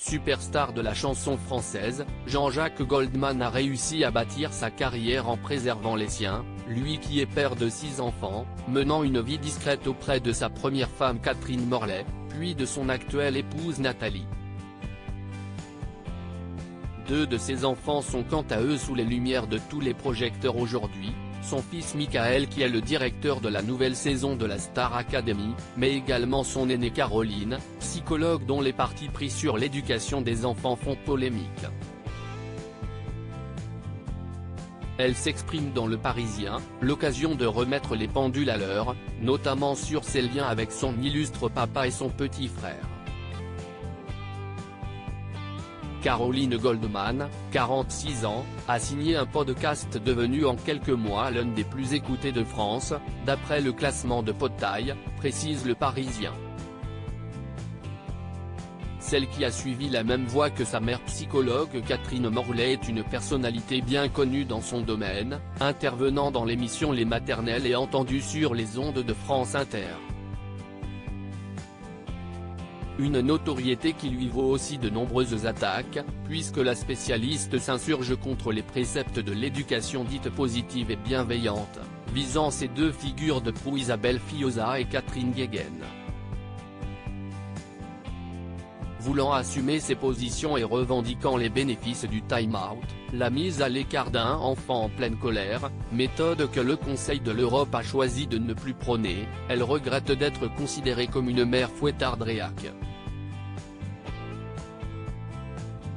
Superstar de la chanson française, Jean-Jacques Goldman a réussi à bâtir sa carrière en préservant les siens, lui qui est père de 6 enfants, menant une vie discrète auprès de sa première femme Catherine Morlet, puis de son actuelle épouse Nathalie. 2 de ses enfants sont quant à eux sous les lumières de tous les projecteurs aujourd'hui, son fils Michael qui est le directeur de la nouvelle saison de la Star Academy, mais également son aînée Caroline, psychologue dont les partis pris sur l'éducation des enfants font polémique. Elle s'exprime dans Le Parisien, l'occasion de remettre les pendules à l'heure, notamment sur ses liens avec son illustre papa et son petit frère. Caroline Goldman, 46 ans, a signé un podcast devenu en quelques mois l'un des plus écoutés de France, d'après le classement de Podtail, précise Le Parisien. Celle qui a suivi la même voie que sa mère psychologue Catherine Morlet est une personnalité bien connue dans son domaine, intervenant dans l'émission Les Maternelles et entendue sur les ondes de France Inter. Une notoriété qui lui vaut aussi de nombreuses attaques, puisque la spécialiste s'insurge contre les préceptes de l'éducation dite positive et bienveillante, visant ces 2 figures de proue Isabelle Fioza et Catherine Guéguen. Voulant assumer ses positions et revendiquant les bénéfices du time-out, la mise à l'écart d'un enfant en pleine colère, méthode que le Conseil de l'Europe a choisi de ne plus prôner, elle regrette d'être considérée comme une mère fouettardréaque.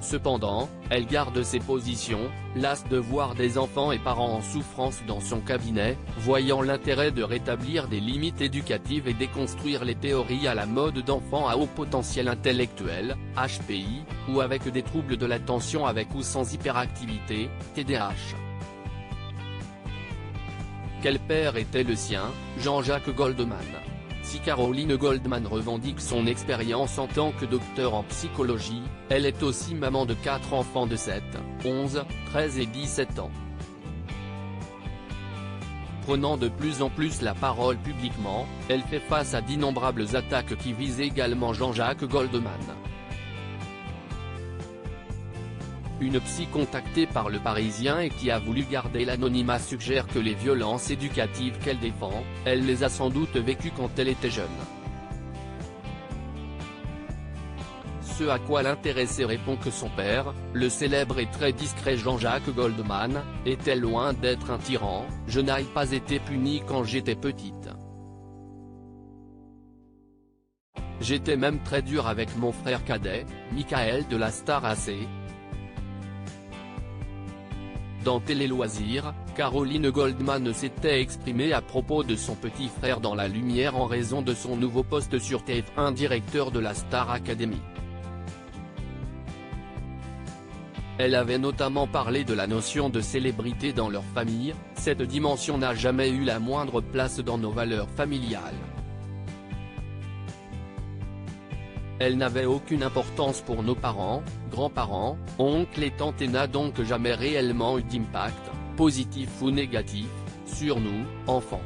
Cependant, elle garde ses positions, lasse de voir des enfants et parents en souffrance dans son cabinet, voyant l'intérêt de rétablir des limites éducatives et déconstruire les théories à la mode d'enfants à haut potentiel intellectuel, HPI, ou avec des troubles de l'attention avec ou sans hyperactivité, TDAH. Quel père était le sien, Jean-Jacques Goldman? Si Caroline Goldman revendique son expérience en tant que docteur en psychologie, elle est aussi maman de 4 enfants de 7, 11, 13 et 17 ans. Prenant de plus en plus la parole publiquement, elle fait face à d'innombrables attaques qui visent également Jean-Jacques Goldman. Une psy contactée par Le Parisien et qui a voulu garder l'anonymat suggère que les violences éducatives qu'elle défend, elle les a sans doute vécues quand elle était jeune. Ce à quoi l'intéressé répond que son père, le célèbre et très discret Jean-Jacques Goldman, était loin d'être un tyran, « Je n'ai pas été puni quand j'étais petite. J'étais même très dur avec mon frère cadet, Michael de la Star AC. » Dans Télé Loisirs, Caroline Goldman s'était exprimée à propos de son petit frère dans la lumière en raison de son nouveau poste sur TF1 directeur de la Star Academy. Elle avait notamment parlé de la notion de célébrité dans leur famille, cette dimension n'a jamais eu la moindre place dans nos valeurs familiales. Elle n'avait aucune importance pour nos parents, grands-parents, oncles et tantes et n'a donc jamais réellement eu d'impact, positif ou négatif, sur nous, enfants.